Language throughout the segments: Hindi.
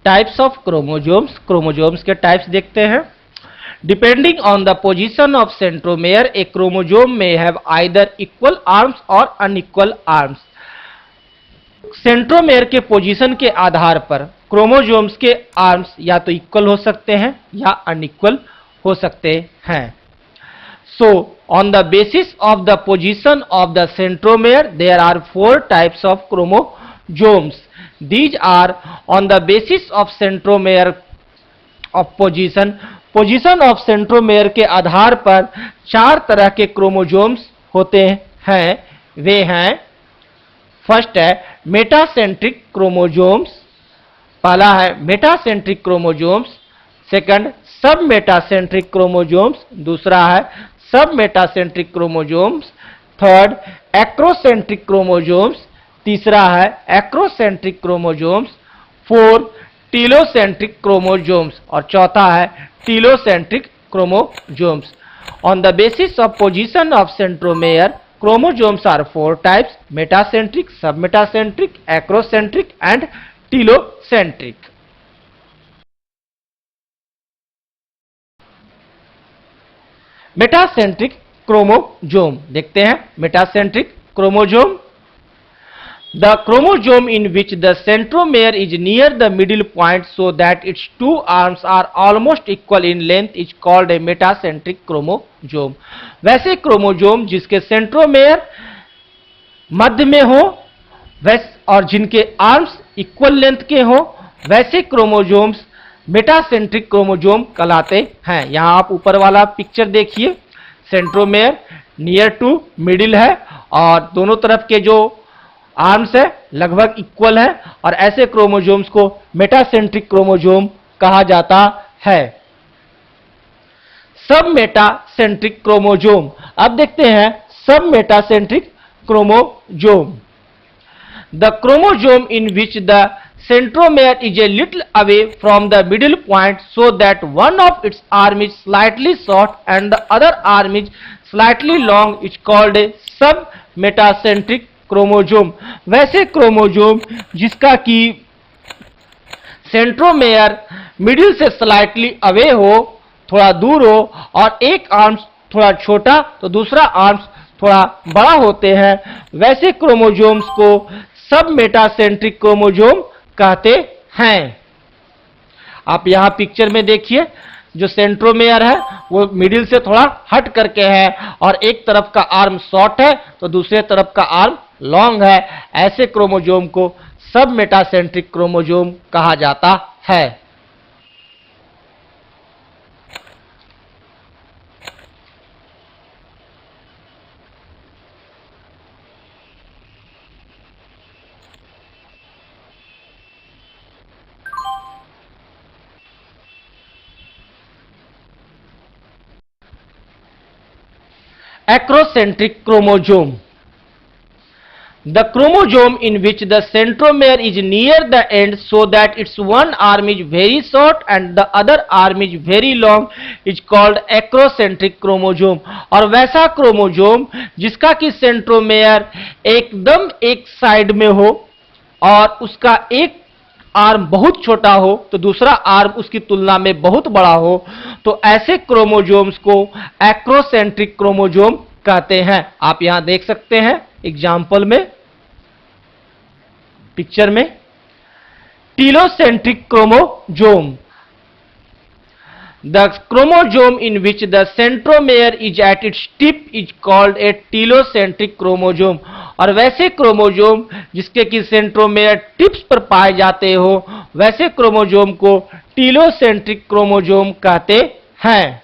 टाइप्स ऑफ क्रोमोजोम्स, क्रोमोजोम्स के टाइप्स देखते हैं। Depending on the position of centromere A chromosome में हैव आइदर इक्वल आर्म्स और अनइक्वल आर्म्स। सेंट्रोमेयर के पोजीशन के आधार पर क्रोमोजोम्स के आर्म्स या तो इक्वल हो सकते हैं या अनइक्वल हो सकते हैं। So, on the basis of the position of the centromere, there are 4 types of chromosomes. These are on the basis of centromere of position. Position of centromere के आधार पर 4 तरह के क्रोमोजोम्स होते हैं। वे हैं, फर्स्ट है मेटासेंट्रिक क्रोमोजोम्स, पहला है मेटासेंट्रिक क्रोमोजोम्स। सेकंड सब मेटासेंट्रिक क्रोमोजोम्स, दूसरा है सब metacentric chromosomes. Third acrocentric chromosomes, तीसरा है acrocentric chromosomes. Fourth telocentric chromosomes और चौथा है telocentric chromosomes. On the basis of position of centromere, chromosomes are 4 types: metacentric, submetacentric, acrocentric and telocentric. Metacentric chromosome देखते हैं। Metacentric chromosome, the chromosome in which the centromere is near the middle point so that its 2 arms are almost equal in length is called a metacentric chromosome. वैसे क्रोमोजोम जिसके सेंट्रोमेयर मध्य में हो और जिनके आर्म्स इक्वल लेंथ के हो, वैसे क्रोमोजोम्स मेटासेंट्रिक क्रोमोजोम कहलाते हैं। यहां आप ऊपर वाला पिक्चर देखिए, सेंट्रोमेयर नियर टू मिडिल है और दोनों तरफ के जो आर्म्स है लगभग इक्वल है, और ऐसे क्रोमोजोम्स को मेटासेंट्रिक क्रोमोजोम कहा जाता है। सब मेटासेंट्रिक क्रोमोजोम, अब देखते हैं सब metacentric chromosome. The chromosome in which the centromere is a little away from the middle point so that one of its arm is slightly short and the other arm is slightly long is called a submetacentric chromosome. वैसे क्रोमोजोम जिसका कि सेंट्रोमेयर मिडिल से स्लाइटली अवे हो, थोड़ा दूर हो, और एक आर्म्स थोड़ा छोटा तो दूसरा आर्म्स थोड़ा बड़ा होते हैं, वैसे क्रोमोजोम्स को सब मेटासेंट्रिक क्रोमोजोम कहते हैं। आप यहां पिक्चर में देखिए, जो सेंट्रोमेयर है वो मिडिल से थोड़ा हट करके है और एक तरफ का आर्म शॉर्ट है तो दूसरे तरफ का आर्म लॉन्ग है। ऐसे क्रोमोजोम को सब मेटासेंट्रिक क्रोमोजोम कहा जाता है। Acrocentric chromosome, the chromosome in which the centromere is near the end so that its one arm is very short and the other arm is very long is called acrocentric chromosome। और वैसा क्रोमोजोम जिसका कि सेंट्रोमेयर एकदम एक साइड में हो और उसका एक आर्म बहुत छोटा हो तो दूसरा आर्म उसकी तुलना में बहुत बड़ा हो, तो ऐसे क्रोमोजोम्स को एक्रोसेंट्रिक क्रोमोजोम कहते हैं। आप यहां देख सकते हैं एग्जाम्पल में, पिक्चर में, telocentric chromosome, the chromosome in which the centromere is at its tip is called a telocentric chromosome. और वैसे क्रोमोजोम जिसके कि सेंट्रोमेयर टिप्स पर पाए जाते हो, वैसे क्रोमोजोम को टीलोसेंट्रिक क्रोमोजोम कहते हैं।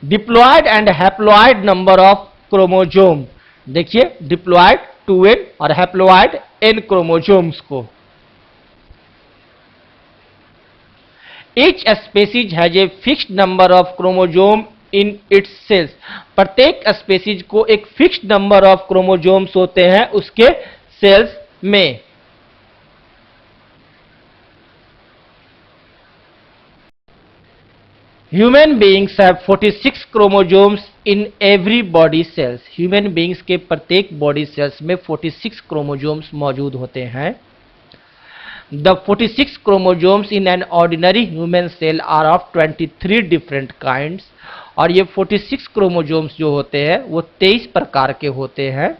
Diploid and haploid number of chromosome, देखिए डिप्लॉयड 2n और हैप्लॉयड n क्रोमोजोम्स को। Each species has a fixed number of chromosome in its cells। प्रत्येक स्पेसीज को एक फिक्स्ड नंबर ऑफ क्रोमोजोम्स होते हैं उसके सेल्स में। Human beings have 46 chromosomes in every body cells. Human beings के प्रत्येक बॉडी सेल्स में 46 क्रोमोजोम्स मौजूद होते हैं। The 46 chromosomes in an ordinary human cell are of 23 different kinds. और ये 46 क्रोमोजोम्स जो होते हैं वो 23 प्रकार के होते हैं।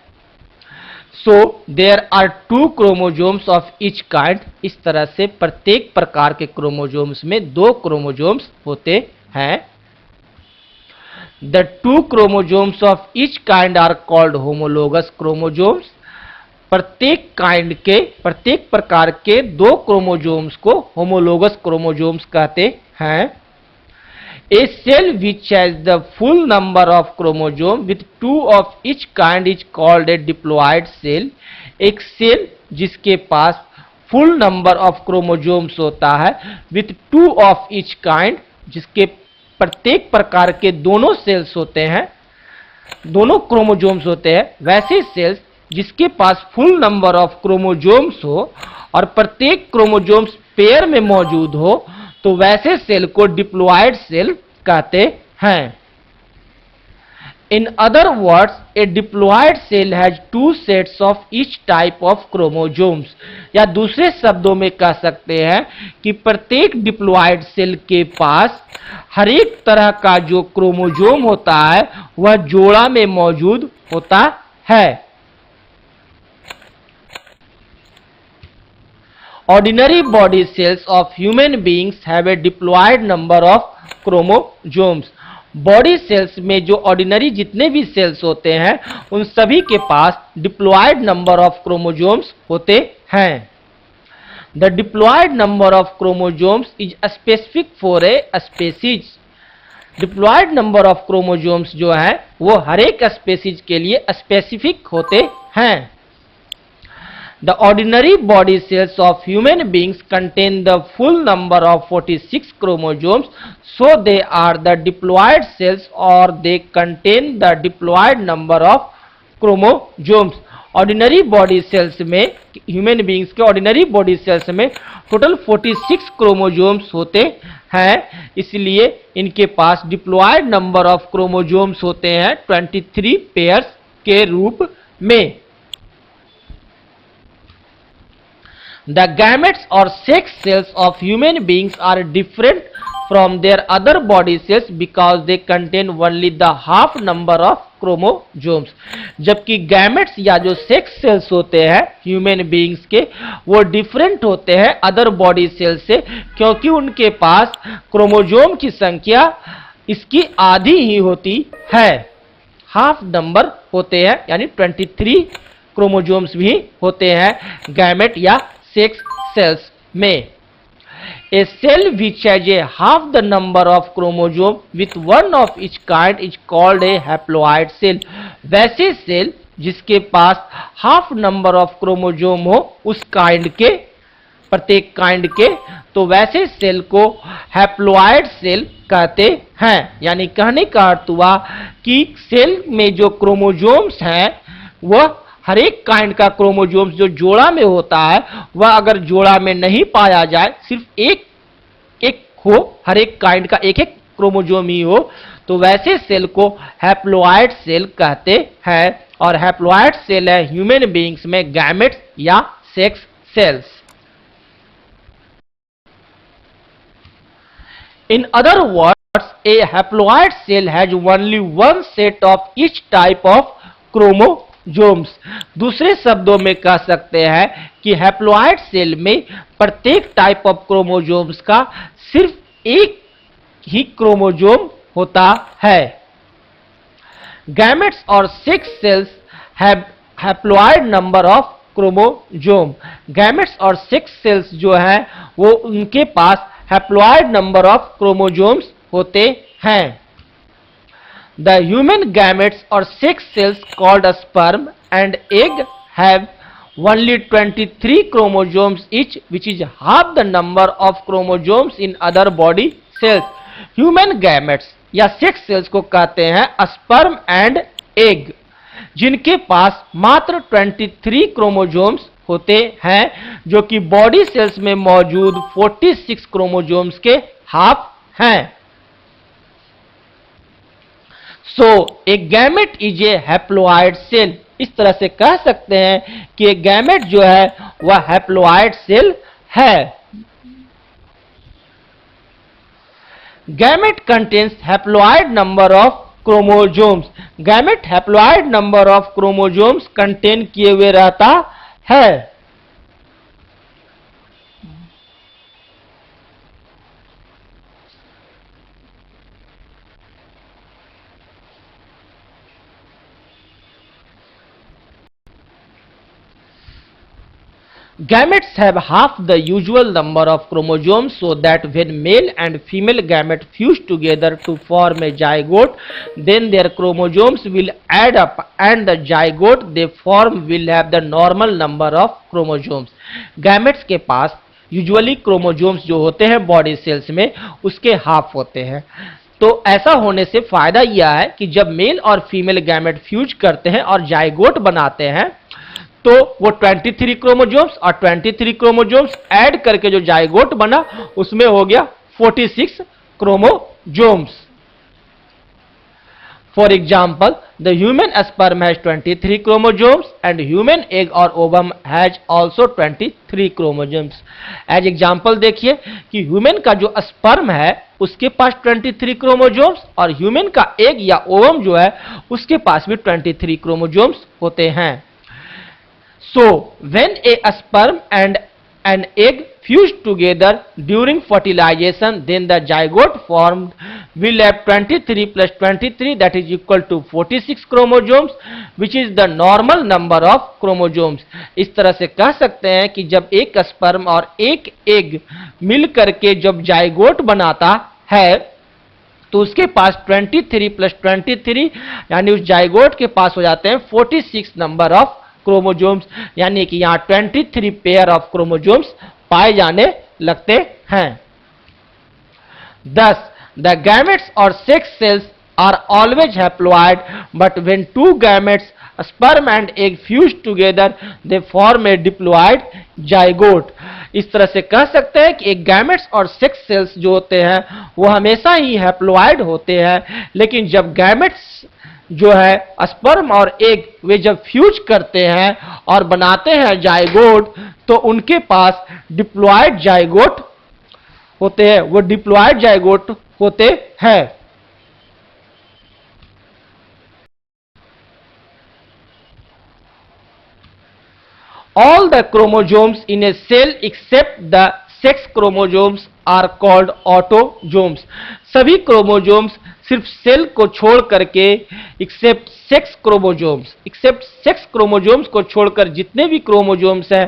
So there are 2 chromosomes of each kind. इस तरह से प्रत्येक प्रकार के क्रोमोजोम्स में 2 क्रोमोजोम्स होते हैं। The 2 chromosomes of each kind are called homologous chromosomes. प्रत्येक काइंड के, प्रत्येक प्रकार के 2 क्रोमोजोम्स को होमोलोगस क्रोमोजोम्स कहते हैं। A cell which has the full number of chromosomes with 2 of each kind is called a diploid cell। एक सेल जिसके पास फुल नंबर ऑफ क्रोमोजोम्स होता है with 2 of each kind, जिसके प्रत्येक प्रकार के दोनों सेल्स होते हैं, दोनों क्रोमोजोम्स होते हैं, वैसे सेल्स जिसके पास फुल नंबर ऑफ क्रोमोजोम्स हो और प्रत्येक क्रोमोजोम्स पेयर में मौजूद हो, तो वैसे सेल को डिप्लॉयड सेल कहते हैं। In other words, a diploid cell has 2 sets of each type of chromosomes. या दूसरे शब्दों में कह सकते हैं कि प्रत्येक डिप्लॉयड सेल के पास हर एक तरह का जो क्रोमोजोम होता है वह जोड़ा में मौजूद होता है। Ordinary body cells of human beings have a diploid number of chromosomes। Body cells में जो ऑर्डिनरी जितने भी सेल्स होते हैं उन सभी के पास डिप्लॉयड नंबर ऑफ क्रोमोजोम्स होते हैं। The diploid number of chromosomes is specific for a species. Diploid number of chromosomes जो है वो हर एक स्पेसीज के लिए स्पेसिफिक होते हैं। The ordinary body cells of human beings contain the full number of 46 chromosomes, so they are the diploid cells or they contain the diploid number of chromosomes। Ordinary body cells में, ह्यूमन बीइंग्स के ऑर्डिनरी बॉडी सेल्स में टोटल 46 क्रोमोजोम्स होते हैं, इसलिए इनके पास डिप्लॉयड नंबर ऑफ क्रोमोजोम्स होते हैं 23 पेयर्स के रूप में। The gametes or sex cells of human beings are different from their other body cells because they contain only the half number of chromosomes। जबकि गैमेट्स या जो सेक्स सेल्स होते हैं ह्यूमन बीइंग्स के वो डिफरेंट होते हैं अदर बॉडी सेल से, क्योंकि उनके पास क्रोमोजोम की संख्या इसकी आधी ही होती है, हाफ नंबर होते हैं, यानी 23 क्रोमोजोम्स भी होते हैं गैमेट या सेक्स सेल्स में। A cell which has a half the number of chromosome with one of each kind is called a haploid cell। वैसे सेल जिसके पास हाफ नंबर ऑफ क्रोमोजोम हो उस काइंड के, प्रत्येक काइंड के, तो वैसे सेल को हैप्लॉइड सेल कहते हैं। यानी कहने का अर्थ हुआ कि सेल में जो क्रोमोजोम्स हैं वह हर एक काइंड का क्रोमोजोम्स जो जोड़ा में होता है वह अगर जोड़ा में नहीं पाया जाए, सिर्फ एक हो, हर एक काइंड का एक एक क्रोमोजोम ही हो, तो वैसे सेल को हैप्लॉइड सेल कहते हैं। और हैप्लॉइड सेल है ह्यूमन बीइंग्स में गैमेट्स या sex cells. In other words, a haploid cell has only one set of each type of chromosomes. दूसरे शब्दों में कह सकते हैं कि हैप्लॉइड सेल में प्रत्येक टाइप ऑफ क्रोमोजोम्स का सिर्फ एक ही क्रोमोजोम होता है। गैमेट्स और sex cells have haploid number of chromosome. Gametes और सेक्स सेल्स जो हैं वो उनके पास हैप्लॉइड नंबर ऑफ क्रोमोजोम्स होते हैं। The human gametes or sex cells called a sperm and egg have only 23 chromosomes each, which is half the number of chromosomes in other body cells। Human gametes या sex cells को कहते हैं sperm and egg, जिनके पास मात्र 23 क्रोमोजोम्स होते हैं, जो कि बॉडी सेल्स में मौजूद 46 क्रोमोजोम्स के हाफ हैं। So a gamete is a haploid cell. इस तरह से कह सकते हैं कि एक गैमेट जो है वह हैप्लॉइड सेल है। Gamete contains haploid number of chromosomes. Gamete haploid number of chromosomes contain किए हुए रहता है। Gametes have half the usual number of chromosomes, so that when male and female gamete fuse together to form a zygote, then their chromosomes will add up and the zygote they form will have the normal number of chromosomes. Gametes के पास यूजुअली क्रोमोजोम्स जो होते हैं बॉडी सेल्स में उसके हाफ होते हैं। तो ऐसा होने से फायदा यह है कि जब मेल और फीमेल गैमेट फ्यूज करते हैं और जाइगोट बनाते हैं तो वो 23 क्रोमोजोम्स और 23 क्रोमोजोम्स ऐड करके जो जाइगोट बना उसमें हो गया 46 chromosomes. For example, the human sperm has 23 chromosomes and human egg or ovum has also 23 chromosomes. As example देखिए कि human का जो sperm है उसके पास 23 क्रोमोजोम्स और human का एग या ओवम जो है उसके पास भी 23 क्रोमोजोम्स होते हैं। So when a sperm and an egg fuse together during fertilization, then the zygote formed will have 23 plus 23, that is equal to 46 chromosomes, which is the normal number of chromosomes. इस तरह से कह सकते हैं कि जब एक स्पर्म और एक एग मिल करके जब जाइगोट बनाता है तो उसके पास 23 प्लस 23 यानी उस जाइगोट के पास हो जाते हैं 46 नंबर ऑफ क्रोमोजोम्स, यानी कि यहां 23 पेयर ऑफ क्रोमोजोम्स पाए जाने लगते हैं। Thus, the gametes or sex cells are always haploid, but when two gametes, sperm and egg, fuse together, they form a diploid zygote. इस तरह से कह सकते हैं कि एक गैमेट्स और सेक्स सेल्स जो होते हैं वो हमेशा ही हैप्लॉइड होते हैं, लेकिन जब गैमेट्स जो है स्पर्म और एग वे जब फ्यूज करते हैं और बनाते हैं जाइगोट तो उनके पास डिप्लॉयड जाइगोट होते हैं, वो डिप्लॉयड जाइगोट होते हैं। All the chromosomes in a cell except the sex chromosomes are called autosomes. सभी क्रोमोजोम्स सिर्फ सेल को छोड़ करके एक्सेप्ट सेक्स क्रोमोजोम्स को छोड़कर जितने भी क्रोमोजोम्स हैं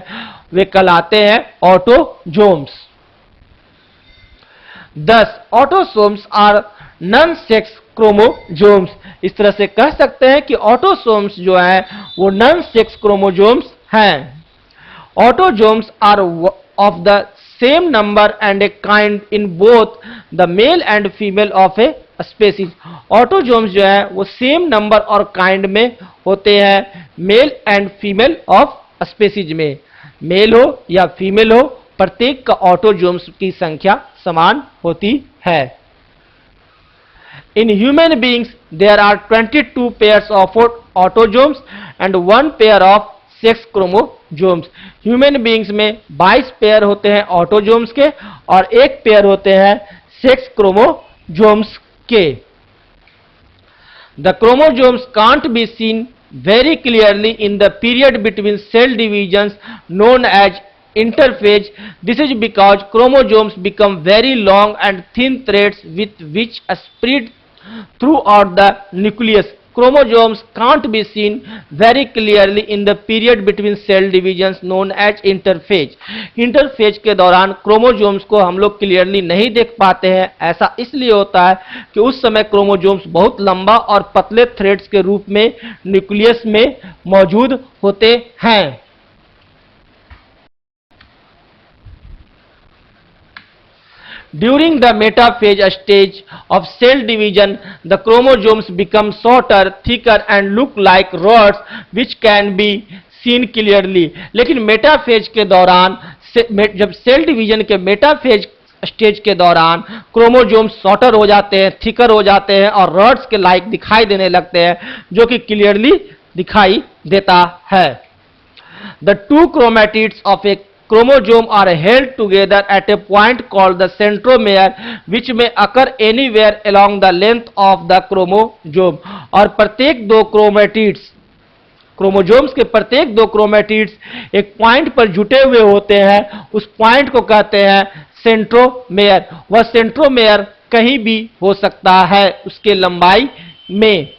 वे कहलाते हैं autosomes. Thus, autosomes are non-sex chromosomes. इस तरह से कह सकते हैं कि ऑटोसोम्स जो है वो नॉन सेक्स क्रोमोजोम्स हैं। Autosomes are of the same number and a kind in both the male and female of a species. Autosomes जो है वो सेम नंबर और काइंड में होते हैं male and female of species में। मेल हो या फीमेल हो प्रत्येक का ऑटोजोम्स की संख्या समान होती है। In human beings there are 22 pairs of autosomes and 1 pair of sex chromosomes. Human beings में 22 पेयर होते हैं ऑटोजोम्स के और एक पेयर होते हैं सेक्स क्रोमोजोम्स के। The chromosomes can't be seen very clearly in the period between cell divisions known as interphase. This is because chromosomes become very long and thin threads with which spread throughout the nucleus. Chromosomes can't be seen very clearly in the period between cell divisions known as interphase. Interphase के दौरान क्रोमोजोम्स को हम लोग क्लियरली नहीं देख पाते हैं। ऐसा इसलिए होता है कि उस समय क्रोमोजोम्स बहुत लंबा और पतले थ्रेड्स के रूप में न्यूक्लियस में मौजूद होते हैं। During the metaphase stage of cell division, the chromosomes become shorter, thicker and look like rods which can be seen clearly. लेकिन मेटाफेज के दौरान जब सेल डिवीजन के मेटाफेज स्टेज के दौरान क्रोमोसोम शॉर्टर हो जाते हैं, थिकर हो जाते हैं और रॉड्स के लाइक दिखाई देने लगते हैं, जो कि क्लियरली दिखाई देता है। The two chromatids of a chromosome are held together at a point called the centromere, which may occur anywhere along the length of the chromosome। और प्रत्येक दो क्रोमोजोम्स के प्रत्येक दो क्रोमेटिड्स एक पॉइंट पर जुटे हुए होते हैं, उस पॉइंट को कहते हैं सेंट्रोमेयर। वह सेंट्रोमेयर कहीं भी हो सकता है उसके लंबाई में।